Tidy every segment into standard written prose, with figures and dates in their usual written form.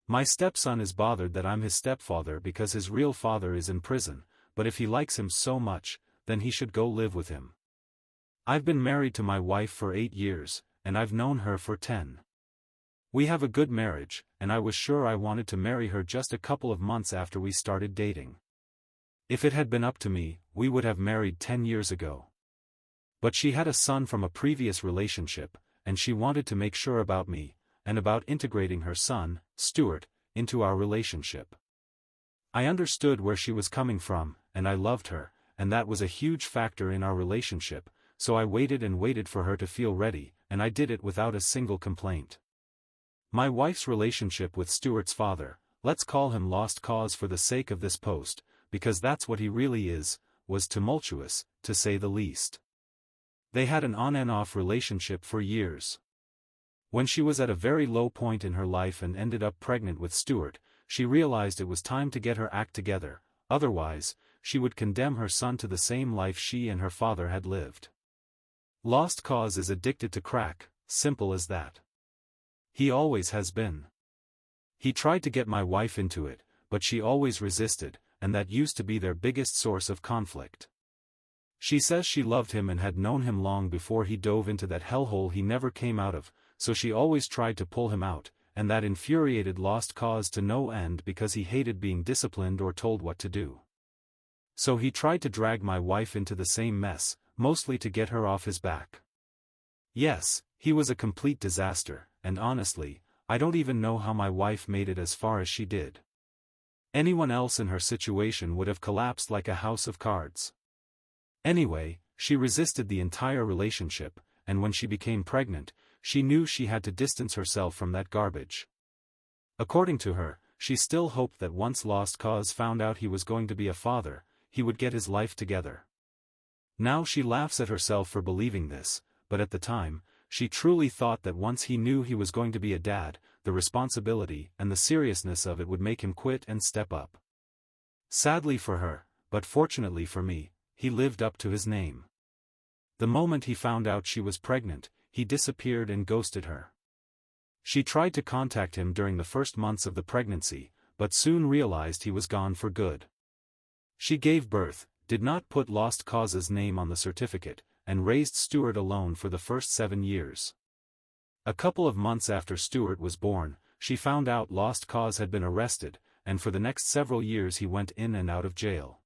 My stepson is bothered that I'm his stepfather because his real father is in prison, but if he likes him so much, then he should go live with him. I've been married to my wife for 8 years, and I've known her for 10. We have a good marriage, and I was sure I wanted to marry her just a couple of months after we started dating. If it had been up to me, we would have married 10 years ago. But she had a son from a previous relationship, and she wanted to make sure about me, and about integrating her son, Stuart, into our relationship. I understood where she was coming from, and I loved her, and that was a huge factor in our relationship, so I waited and waited for her to feel ready, and I did it without a single complaint. My wife's relationship with Stuart's father, let's call him Lost Cause for the sake of this post, because that's what he really is, was tumultuous, to say the least. They had an on-and-off relationship for years. When she was at a very low point in her life and ended up pregnant with Stuart, she realized it was time to get her act together, otherwise, she would condemn her son to the same life she and her father had lived. Lost Cause is addicted to crack, simple as that. He always has been. He tried to get my wife into it, but she always resisted, and that used to be their biggest source of conflict. She says she loved him and had known him long before he dove into that hellhole he never came out of, so she always tried to pull him out, and that infuriated Lost Cause to no end because he hated being disciplined or told what to do. So he tried to drag my wife into the same mess, mostly to get her off his back. Yes, he was a complete disaster, and honestly, I don't even know how my wife made it as far as she did. Anyone else in her situation would have collapsed like a house of cards. Anyway, she resisted the entire relationship, and when she became pregnant, she knew she had to distance herself from that garbage. According to her, she still hoped that once Lost Cause found out he was going to be a father, he would get his life together. Now she laughs at herself for believing this, but at the time, she truly thought that once he knew he was going to be a dad, the responsibility and the seriousness of it would make him quit and step up. Sadly for her, but fortunately for me, he lived up to his name. The moment he found out she was pregnant, he disappeared and ghosted her. She tried to contact him during the first months of the pregnancy, but soon realized he was gone for good. She gave birth, did not put Lost Cause's name on the certificate, and raised Stuart alone for the first 7 years. A couple of months after Stuart was born, she found out Lost Cause had been arrested, and for the next several years he went in and out of jail.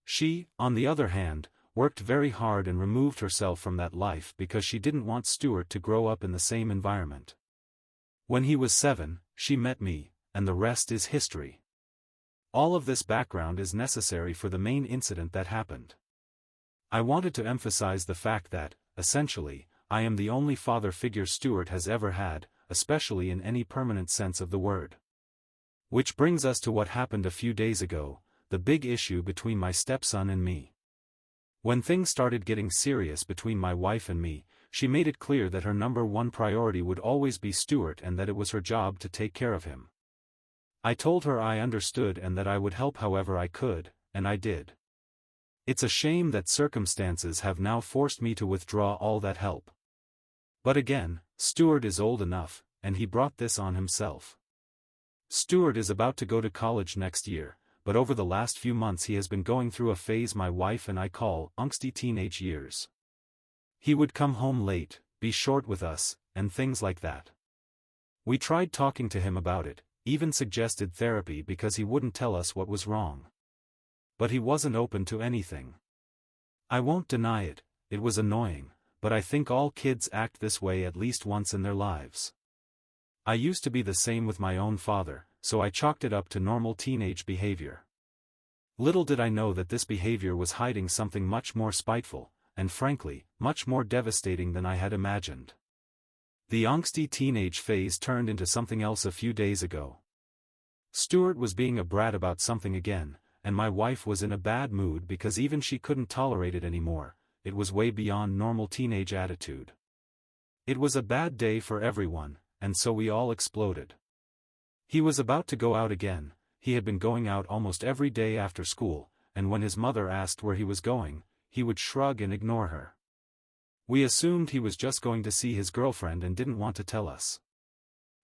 She, on the other hand, worked very hard and removed herself from that life because she didn't want Stuart to grow up in the same environment. When he was 7, she met me, and the rest is history. All of this background is necessary for the main incident that happened. I wanted to emphasize the fact that, essentially, I am the only father figure Stuart has ever had, especially in any permanent sense of the word. Which brings us to what happened a few days ago, the big issue between my stepson and me. When things started getting serious between my wife and me, she made it clear that her number one priority would always be Stuart and that it was her job to take care of him. I told her I understood and that I would help however I could, and I did. It's a shame that circumstances have now forced me to withdraw all that help. But again, Stuart is old enough, and he brought this on himself. Stuart is about to go to college next year, but over the last few months he has been going through a phase my wife and I call angsty teenage years. He would come home late, be short with us, and things like that. We tried talking to him about it, even suggested therapy because he wouldn't tell us what was wrong. But he wasn't open to anything. I won't deny it, it was annoying, but I think all kids act this way at least once in their lives. I used to be the same with my own father, so I chalked it up to normal teenage behavior. Little did I know that this behavior was hiding something much more spiteful, and frankly, much more devastating than I had imagined. The angsty teenage phase turned into something else a few days ago. Stuart was being a brat about something again, and my wife was in a bad mood because even she couldn't tolerate it anymore. It was way beyond normal teenage attitude. It was a bad day for everyone, and so we all exploded. He was about to go out again. He had been going out almost every day after school, and when his mother asked where he was going, he would shrug and ignore her. We assumed he was just going to see his girlfriend and didn't want to tell us.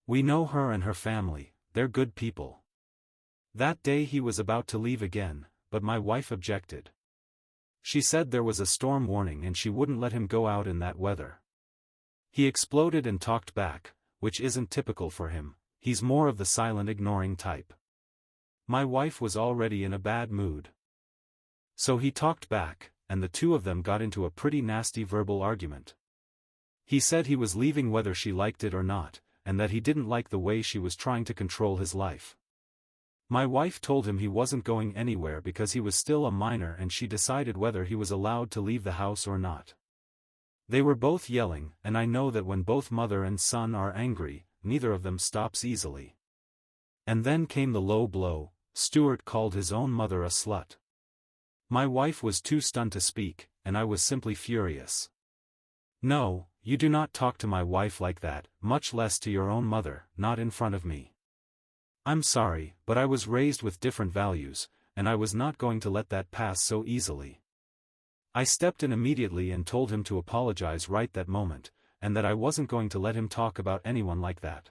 We know her and her family, they're good people. That day he was about to leave again, but my wife objected. She said there was a storm warning and she wouldn't let him go out in that weather. He exploded and talked back, which isn't typical for him. He's more of the silent ignoring type. My wife was already in a bad mood. So he talked back, and the two of them got into a pretty nasty verbal argument. He said he was leaving whether she liked it or not, and that he didn't like the way she was trying to control his life. My wife told him he wasn't going anywhere because he was still a minor and she decided whether he was allowed to leave the house or not. They were both yelling, and I know that when both mother and son are angry, neither of them stops easily. And then came the low blow. Stuart called his own mother a slut. My wife was too stunned to speak, and I was simply furious. No, you do not talk to my wife like that, much less to your own mother, not in front of me. I'm sorry, but I was raised with different values, and I was not going to let that pass so easily. I stepped in immediately and told him to apologize right that moment, and that I wasn't going to let him talk about anyone like that.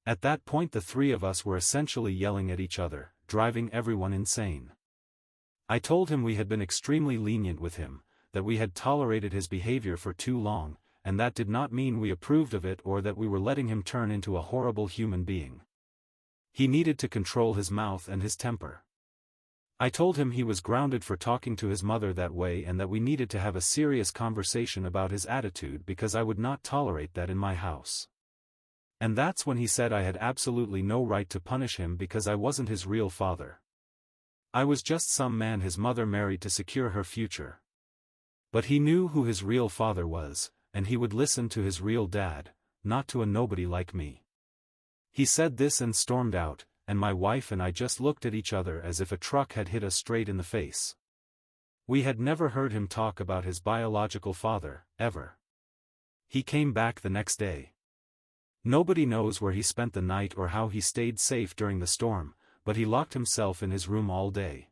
At that point the three of us were essentially yelling at each other, driving everyone insane. I told him we had been extremely lenient with him, that we had tolerated his behavior for too long, and that did not mean we approved of it or that we were letting him turn into a horrible human being. He needed to control his mouth and his temper. I told him he was grounded for talking to his mother that way and that we needed to have a serious conversation about his attitude because I would not tolerate that in my house. And that's when he said I had absolutely no right to punish him because I wasn't his real father. I was just some man his mother married to secure her future. But he knew who his real father was, and he would listen to his real dad, not to a nobody like me. He said this and stormed out, and my wife and I just looked at each other as if a truck had hit us straight in the face. We had never heard him talk about his biological father, ever. He came back the next day. Nobody knows where he spent the night or how he stayed safe during the storm, but he locked himself in his room all day.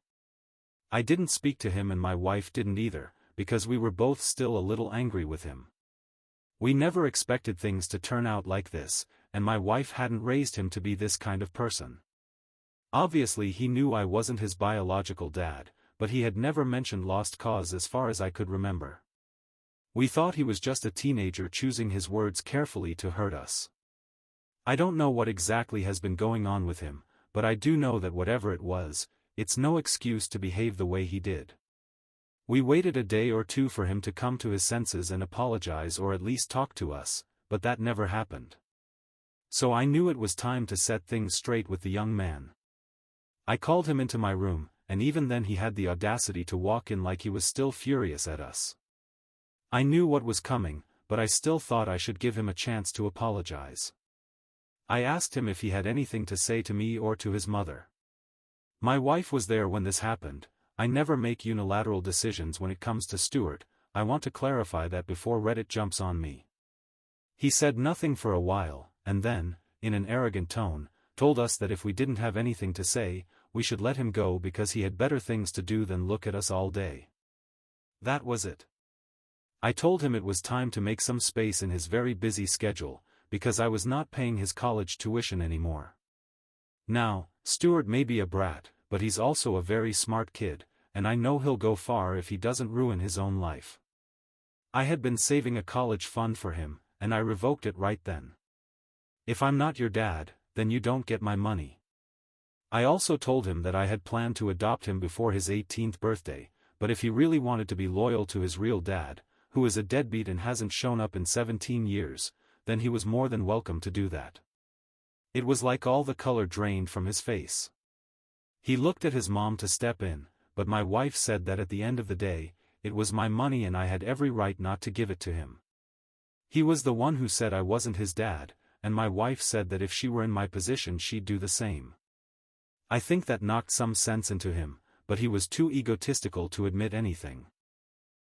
I didn't speak to him and my wife didn't either, because we were both still a little angry with him. We never expected things to turn out like this, and my wife hadn't raised him to be this kind of person. Obviously he knew I wasn't his biological dad, but he had never mentioned lost cause as far as I could remember. We thought he was just a teenager choosing his words carefully to hurt us. I don't know what exactly has been going on with him, but I do know that whatever it was, it's no excuse to behave the way he did. We waited a day or two for him to come to his senses and apologize or at least talk to us, but that never happened. So I knew it was time to set things straight with the young man. I called him into my room, and even then he had the audacity to walk in like he was still furious at us. I knew what was coming, but I still thought I should give him a chance to apologize. I asked him if he had anything to say to me or to his mother. My wife was there when this happened. I never make unilateral decisions when it comes to Stuart. I want to clarify that before Reddit jumps on me. He said nothing for a while, and then, in an arrogant tone, told us that if we didn't have anything to say, we should let him go because he had better things to do than look at us all day. That was it. I told him it was time to make some space in his very busy schedule, because I was not paying his college tuition anymore. Now, Stuart may be a brat, but he's also a very smart kid, and I know he'll go far if he doesn't ruin his own life. I had been saving a college fund for him, and I revoked it right then. If I'm not your dad, then you don't get my money. I also told him that I had planned to adopt him before his 18th birthday, but if he really wanted to be loyal to his real dad, who is a deadbeat and hasn't shown up in 17 years, then he was more than welcome to do that. It was like all the color drained from his face. He looked at his mom to step in, but my wife said that at the end of the day, it was my money and I had every right not to give it to him. He was the one who said I wasn't his dad, and my wife said that if she were in my position she'd do the same. I think that knocked some sense into him, but he was too egotistical to admit anything.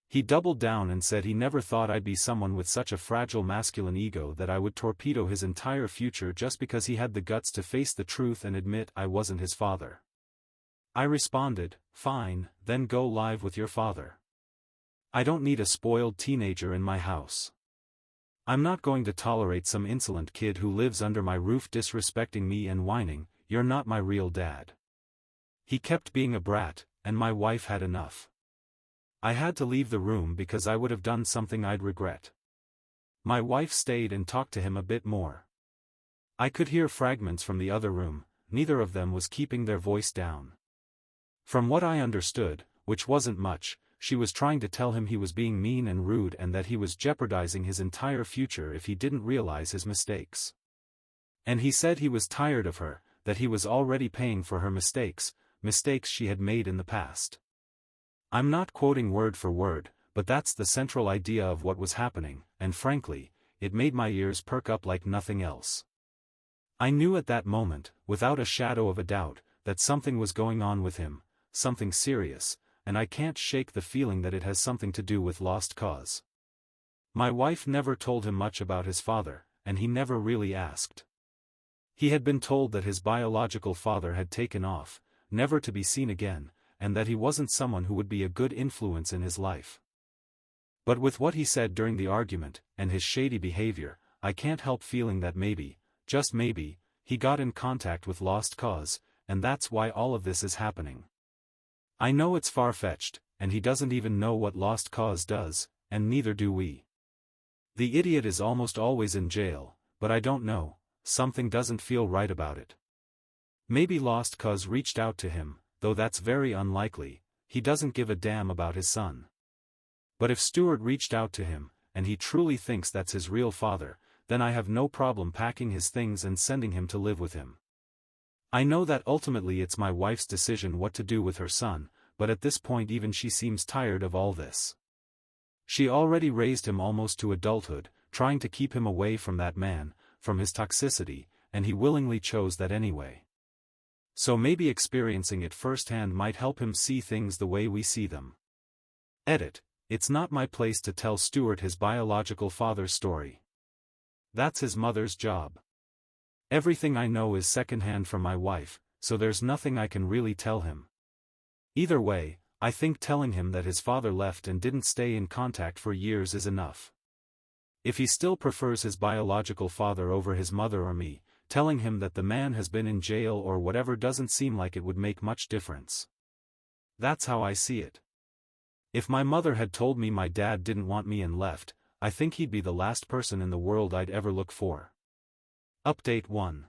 He doubled down and said he never thought I'd be someone with such a fragile masculine ego that I would torpedo his entire future just because he had the guts to face the truth and admit I wasn't his father. I responded, "Fine, then go live with your father. I don't need a spoiled teenager in my house." I'm not going to tolerate some insolent kid who lives under my roof disrespecting me and whining, "You're not my real dad." He kept being a brat, and my wife had enough. I had to leave the room because I would have done something I'd regret. My wife stayed and talked to him a bit more. I could hear fragments from the other room, neither of them was keeping their voice down. From what I understood, which wasn't much, she was trying to tell him he was being mean and rude and that he was jeopardizing his entire future if he didn't realize his mistakes. And he said he was tired of her, that he was already paying for her mistakes she had made in the past. I'm not quoting word for word, but that's the central idea of what was happening, and frankly, it made my ears perk up like nothing else. I knew at that moment, without a shadow of a doubt, that something was going on with him, something serious, and I can't shake the feeling that it has something to do with lost cause. My wife never told him much about his father, and he never really asked. He had been told that his biological father had taken off, never to be seen again, and that he wasn't someone who would be a good influence in his life. But with what he said during the argument, and his shady behavior, I can't help feeling that maybe, just maybe, he got in contact with lost cause, and that's why all of this is happening. I know it's far-fetched, and he doesn't even know what lost cause does, and neither do we. The idiot is almost always in jail, but I don't know, something doesn't feel right about it. Maybe lost cause reached out to him, though that's very unlikely, he doesn't give a damn about his son. But if Stuart reached out to him, and he truly thinks that's his real father, then I have no problem packing his things and sending him to live with him. I know that ultimately it's my wife's decision what to do with her son, but at this point even she seems tired of all this. She already raised him almost to adulthood, trying to keep him away from that man, from his toxicity, and he willingly chose that anyway. So maybe experiencing it firsthand might help him see things the way we see them. Edit. It's not my place to tell Stuart his biological father's story. That's his mother's job. Everything I know is secondhand from my wife, so there's nothing I can really tell him. Either way, I think telling him that his father left and didn't stay in contact for years is enough. If he still prefers his biological father over his mother or me, telling him that the man has been in jail or whatever doesn't seem like it would make much difference. That's how I see it. If my mother had told me my dad didn't want me and left, I think he'd be the last person in the world I'd ever look for. Update 1.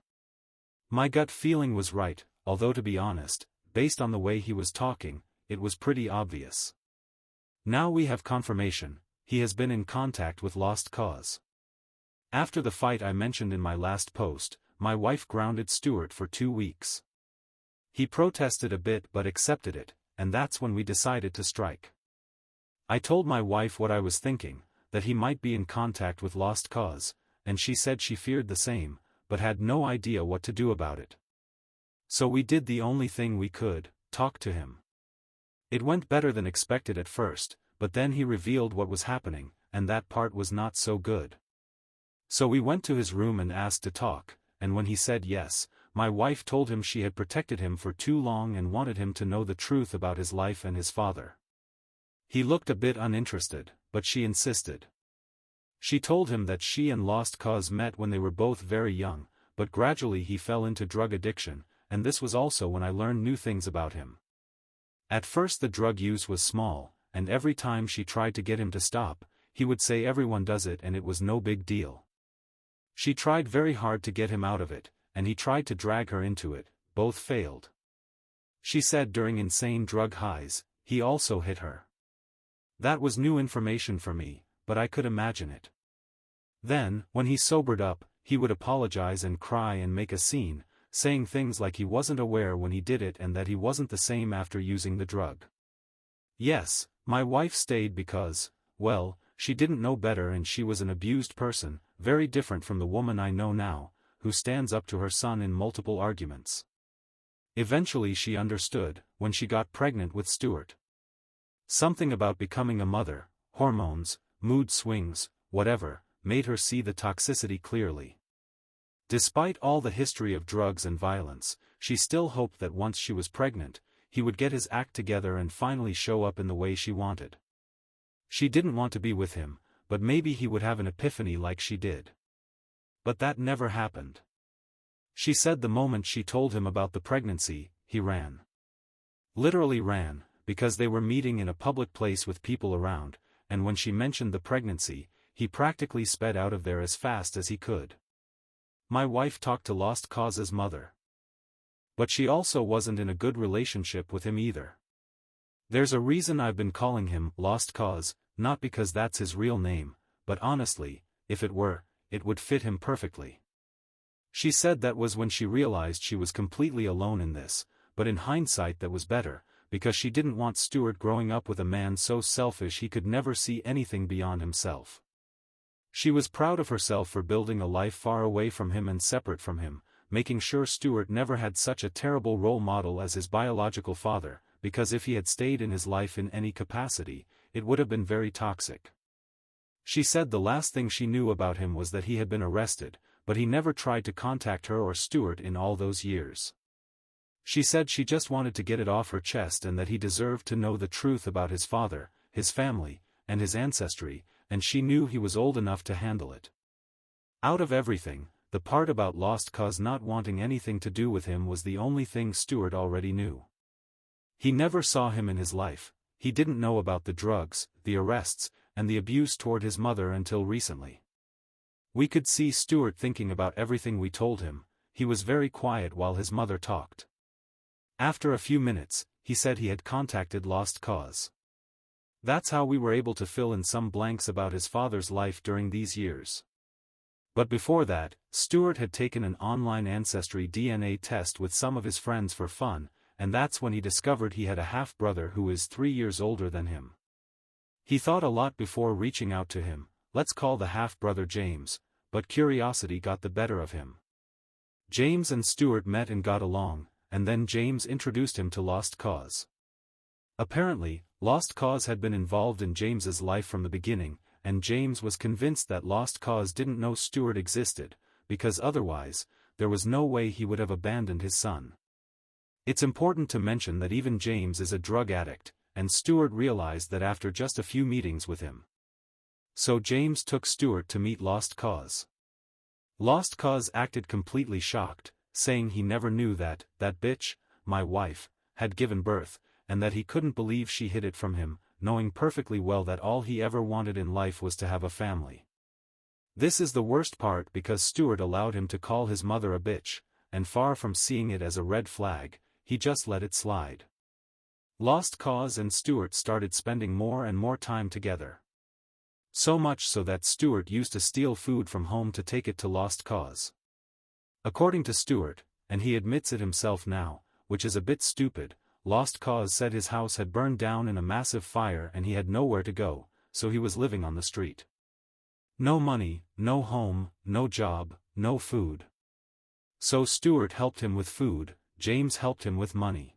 My gut feeling was right, although to be honest, based on the way he was talking, it was pretty obvious. Now we have confirmation, he has been in contact with lost cause. After the fight I mentioned in my last post, my wife grounded Stuart for 2 weeks. He protested a bit but accepted it, and that's when we decided to strike. I told my wife what I was thinking, that he might be in contact with lost cause, and she said she feared the same, but had no idea what to do about it. So we did the only thing we could, talk to him. It went better than expected at first, but then he revealed what was happening, and that part was not so good. So we went to his room and asked to talk, and when he said yes, my wife told him she had protected him for too long and wanted him to know the truth about his life and his father. He looked a bit uninterested, but she insisted. She told him that she and Lost Cause met when they were both very young, but gradually he fell into drug addiction, and this was also when I learned new things about him. At first the drug use was small, and every time she tried to get him to stop, he would say everyone does it and it was no big deal. She tried very hard to get him out of it, and he tried to drag her into it, both failed. She said during insane drug highs, he also hit her. That was new information for me, but I could imagine it. Then, when he sobered up, he would apologize and cry and make a scene, saying things like he wasn't aware when he did it and that he wasn't the same after using the drug. Yes, my wife stayed because, well, she didn't know better and she was an abused person, very different from the woman I know now, who stands up to her son in multiple arguments. Eventually she understood, when she got pregnant with Stuart. Something about becoming a mother, hormones, mood swings, whatever, made her see the toxicity clearly. Despite all the history of drugs and violence, she still hoped that once she was pregnant, he would get his act together and finally show up in the way she wanted. She didn't want to be with him, but maybe he would have an epiphany like she did. But that never happened. She said the moment she told him about the pregnancy, he ran. Literally ran, because they were meeting in a public place with people around, and when she mentioned the pregnancy, he practically sped out of there as fast as he could. My wife talked to Lost Cause's mother. But she also wasn't in a good relationship with him either. There's a reason I've been calling him Lost Cause, not because that's his real name, but honestly, if it were, it would fit him perfectly. She said that was when she realized she was completely alone in this, but in hindsight that was better, because she didn't want Stuart growing up with a man so selfish he could never see anything beyond himself. She was proud of herself for building a life far away from him and separate from him, making sure Stuart never had such a terrible role model as his biological father, because if he had stayed in his life in any capacity, it would have been very toxic. She said the last thing she knew about him was that he had been arrested, but he never tried to contact her or Stuart in all those years. She said she just wanted to get it off her chest and that he deserved to know the truth about his father, his family, and his ancestry, and she knew he was old enough to handle it. Out of everything, the part about Lost Cause not wanting anything to do with him was the only thing Stuart already knew. He never saw him in his life, he didn't know about the drugs, the arrests, and the abuse toward his mother until recently. We could see Stuart thinking about everything we told him. He was very quiet while his mother talked. After a few minutes, he said he had contacted Lost Cause. That's how we were able to fill in some blanks about his father's life during these years. But before that, Stuart had taken an online ancestry DNA test with some of his friends for fun, and that's when he discovered he had a half-brother who is 3 years older than him. He thought a lot before reaching out to him. Let's call the half-brother James, but curiosity got the better of him. James and Stuart met and got along, and then James introduced him to Lost Cause. Apparently, Lost Cause had been involved in James's life from the beginning, and James was convinced that Lost Cause didn't know Stuart existed, because otherwise, there was no way he would have abandoned his son. It's important to mention that even James is a drug addict, and Stuart realized that after just a few meetings with him. So James took Stuart to meet Lost Cause. Lost Cause acted completely shocked, saying he never knew that bitch, my wife, had given birth, and that he couldn't believe she hid it from him, knowing perfectly well that all he ever wanted in life was to have a family. This is the worst part because Stuart allowed him to call his mother a bitch, and far from seeing it as a red flag, he just let it slide. Lost Cause and Stuart started spending more and more time together. So much so that Stuart used to steal food from home to take it to Lost Cause. According to Stuart, and he admits it himself now, which is a bit stupid, Lost Cause said his house had burned down in a massive fire and he had nowhere to go, so he was living on the street. No money, no home, no job, no food. So Stuart helped him with food, James helped him with money.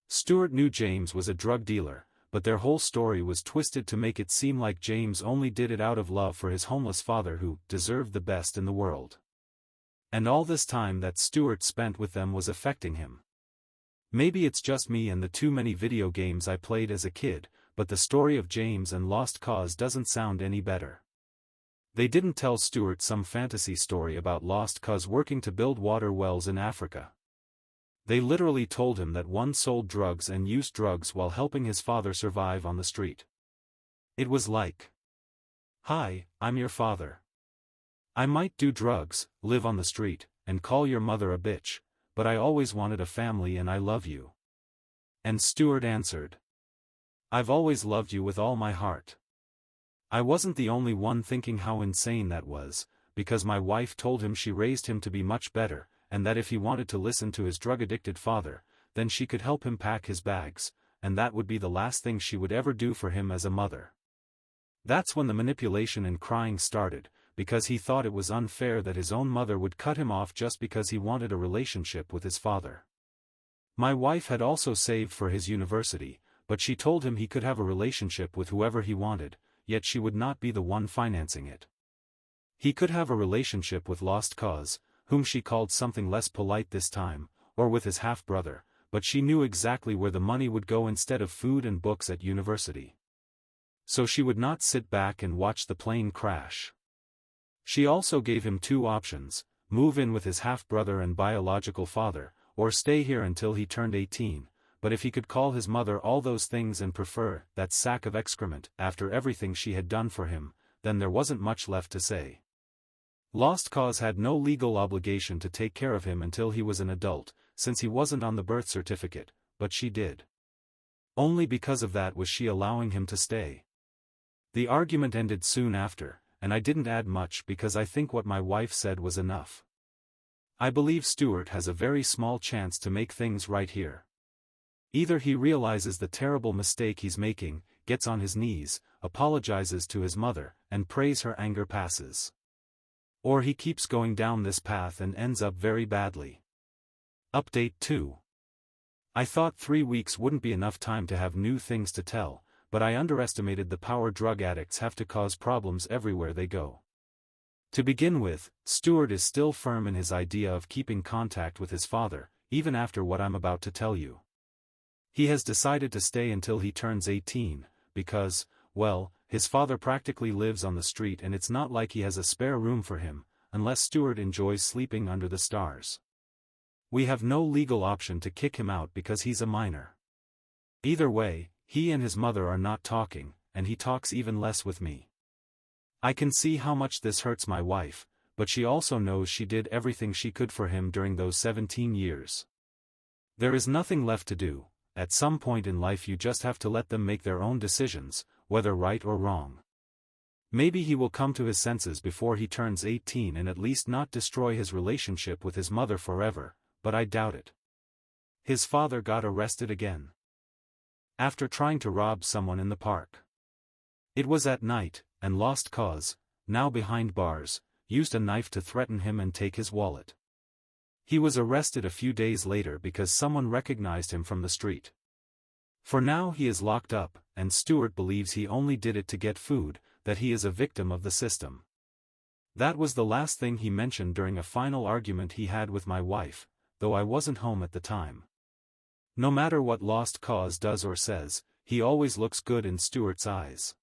Stuart knew James was a drug dealer, but their whole story was twisted to make it seem like James only did it out of love for his homeless father who deserved the best in the world. And all this time that Stuart spent with them was affecting him. Maybe it's just me and the too many video games I played as a kid, but the story of James and Lost Cause doesn't sound any better. They didn't tell Stuart some fantasy story about Lost Cause working to build water wells in Africa. They literally told him that one sold drugs and used drugs while helping his father survive on the street. It was like, "Hi, I'm your father. I might do drugs, live on the street, and call your mother a bitch, but I always wanted a family and I love you." And Stuart answered, "I've always loved you with all my heart." I wasn't the only one thinking how insane that was, because my wife told him she raised him to be much better, and that if he wanted to listen to his drug-addicted father, then she could help him pack his bags, and that would be the last thing she would ever do for him as a mother. That's when the manipulation and crying started, because he thought it was unfair that his own mother would cut him off just because he wanted a relationship with his father. My wife had also saved for his university, but she told him he could have a relationship with whoever he wanted, yet she would not be the one financing it. He could have a relationship with Lost Cause, whom she called something less polite this time, or with his half-brother, but she knew exactly where the money would go instead of food and books at university. so she would not sit back and watch the plane crash. She also gave him two options: move in with his half-brother and biological father, or stay here until he turned 18, but if he could call his mother all those things and prefer that sack of excrement after everything she had done for him, then there wasn't much left to say. Lost Cause had no legal obligation to take care of him until he was an adult, since he wasn't on the birth certificate, but she did. Only because of that was she allowing him to stay. The argument ended soon after, and I didn't add much because I think what my wife said was enough. I believe Stuart has a very small chance to make things right here. Either he realizes the terrible mistake he's making, gets on his knees, apologizes to his mother, and prays her anger passes. Or he keeps going down this path and ends up very badly. Update 2. I thought 3 weeks wouldn't be enough time to have new things to tell, but I underestimated the power drug addicts have to cause problems everywhere they go. To begin with, Stuart is still firm in his idea of keeping contact with his father, even after what I'm about to tell you. He has decided to stay until he turns 18, because, well, his father practically lives on the street and it's not like he has a spare room for him, unless Stuart enjoys sleeping under the stars. We have no legal option to kick him out because he's a minor. Either way, he and his mother are not talking, and he talks even less with me. I can see how much this hurts my wife, but she also knows she did everything she could for him during those 17 years. There is nothing left to do. At some point in life you just have to let them make their own decisions, whether right or wrong. Maybe he will come to his senses before he turns 18 and at least not destroy his relationship with his mother forever, but I doubt it. His father got arrested again. After trying to rob someone in the park. It was at night, and Lost Cause, now behind bars, used a knife to threaten him and take his wallet. He was arrested a few days later because someone recognized him from the street. For now he is locked up, and Stuart believes he only did it to get food, that he is a victim of the system. That was the last thing he mentioned during a final argument he had with my wife, though I wasn't home at the time. No matter what Lost Cause does or says, he always looks good in Stuart's eyes.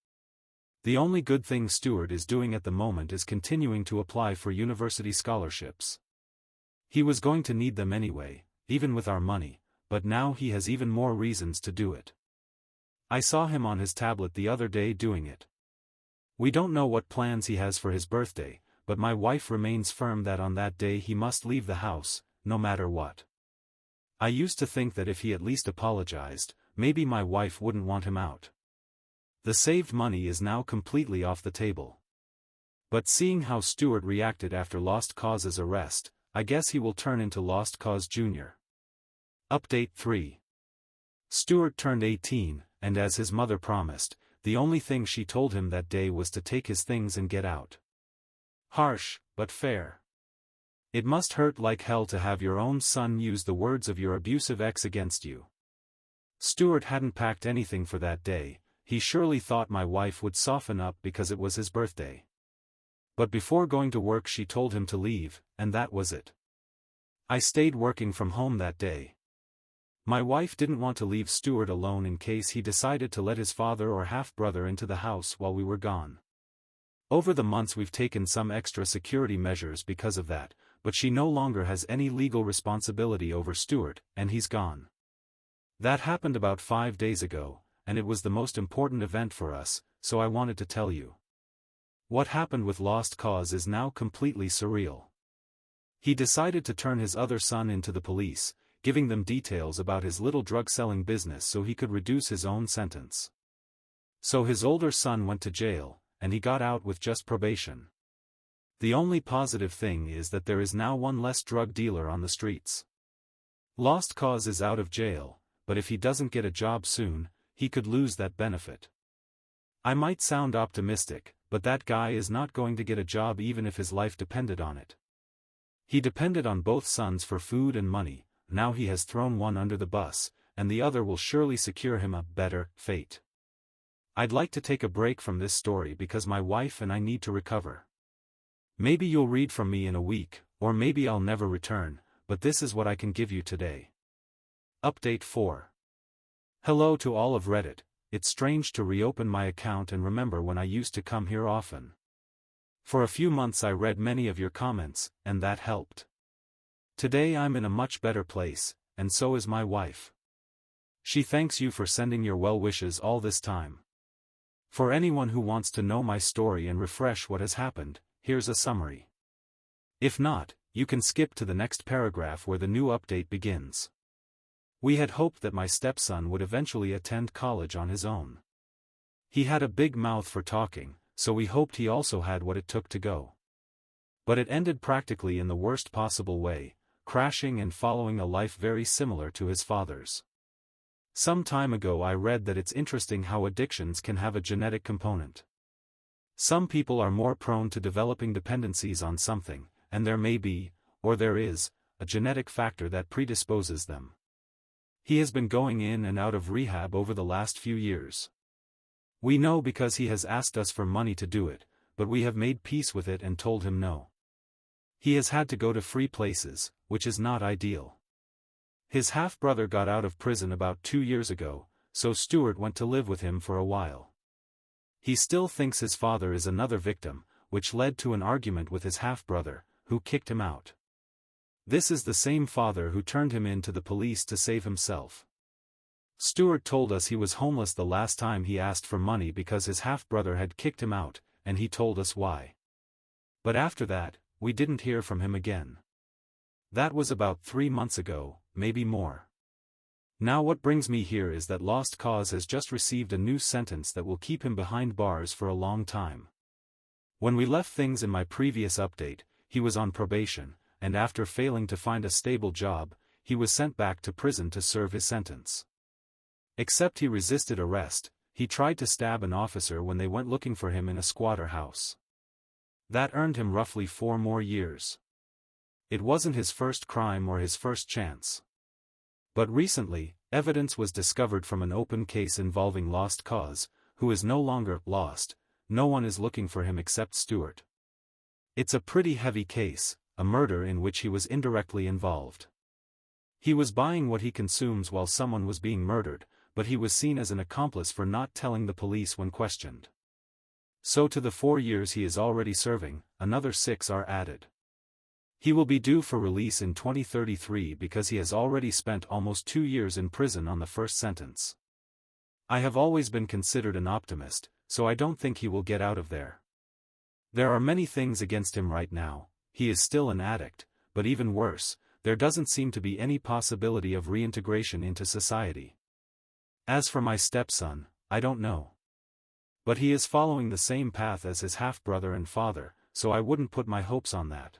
The only good thing Stuart is doing at the moment is continuing to apply for university scholarships. He was going to need them anyway, even with our money, but now he has even more reasons to do it. I saw him on his tablet the other day doing it. We don't know what plans he has for his birthday, but my wife remains firm that on that day he must leave the house, no matter what. I used to think that if he at least apologized, maybe my wife wouldn't want him out. The saved money is now completely off the table. But seeing how Stuart reacted after Lost Cause's arrest, I guess he will turn into Lost Cause Jr. Update 3. Stuart turned 18, and as his mother promised, the only thing she told him that day was to take his things and get out. Harsh, but fair. It must hurt like hell to have your own son use the words of your abusive ex against you. Stuart hadn't packed anything for that day. He surely thought my wife would soften up because it was his birthday. But before going to work she told him to leave, and that was it. I stayed working from home that day. My wife didn't want to leave Stuart alone in case he decided to let his father or half-brother into the house while we were gone. Over the months we've taken some extra security measures because of that, but she no longer has any legal responsibility over Stuart, and he's gone. That happened about 5 days ago, and it was the most important event for us, so I wanted to tell you. What happened with Lost Cause is now completely surreal. He decided to turn his other son into the police, giving them details about his little drug-selling business so he could reduce his own sentence. So his older son went to jail, and he got out with just probation. The only positive thing is that there is now one less drug dealer on the streets. Lost Cause is out of jail, but if he doesn't get a job soon, he could lose that benefit. I might sound optimistic, but that guy is not going to get a job even if his life depended on it. He depended on both sons for food and money. Now he has thrown one under the bus, and the other will surely secure him a better fate. I'd like to take a break from this story because my wife and I need to recover. Maybe you'll read from me in a week, or maybe I'll never return, but this is what I can give you today. Update 4. Hello to all of Reddit. it's strange to reopen my account and remember when I used to come here often. For a few months I read many of your comments, and that helped. Today I'm in a much better place, and so is my wife. She thanks you for sending your well wishes all this time. For anyone who wants to know my story and refresh what has happened, here's a summary. If not, you can skip to the next paragraph where the new update begins. We had hoped that my stepson would eventually attend college on his own. He had a big mouth for talking, so we hoped he also had what it took to go. But it ended practically in the worst possible way, crashing and following a life very similar to his father's. Some time ago I read that it's interesting how addictions can have a genetic component. Some people are more prone to developing dependencies on something, and there may be, or there is, a genetic factor that predisposes them. He has been going in and out of rehab over the last few years. We know because he has asked us for money to do it, but we have made peace with it and told him no. He has had to go to free places, which is not ideal. His half-brother got out of prison about 2 years ago, so Stuart went to live with him for a while. He still thinks his father is another victim, which led to an argument with his half-brother, who kicked him out. This is the same father who turned him in to the police to save himself. Stuart told us he was homeless the last time he asked for money because his half-brother had kicked him out, and he told us why. But after that, we didn't hear from him again. That was about 3 months ago, maybe more. Now what brings me here is that Lost Cause has just received a new sentence that will keep him behind bars for a long time. When we left things in my previous update, he was on probation, and after failing to find a stable job, he was sent back to prison to serve his sentence. Except he resisted arrest, he tried to stab an officer when they went looking for him in a squatter house. That earned him roughly 4 more years. It wasn't his first crime or his first chance. But recently, evidence was discovered from an open case involving Lost Cause, who is no longer lost. No one is looking for him except Stuart. It's a pretty heavy case, a murder in which he was indirectly involved. He was buying what he consumes while someone was being murdered, but he was seen as an accomplice for not telling the police when questioned. So to the 4 years he is already serving, another 6 are added. He will be due for release in 2033 because he has already spent almost 2 years in prison on the first sentence. I have always been considered an optimist, so I don't think he will get out of there. There are many things against him right now. He is still an addict, but even worse, there doesn't seem to be any possibility of reintegration into society. As for my stepson, I don't know. But he is following the same path as his half-brother and father, so I wouldn't put my hopes on that.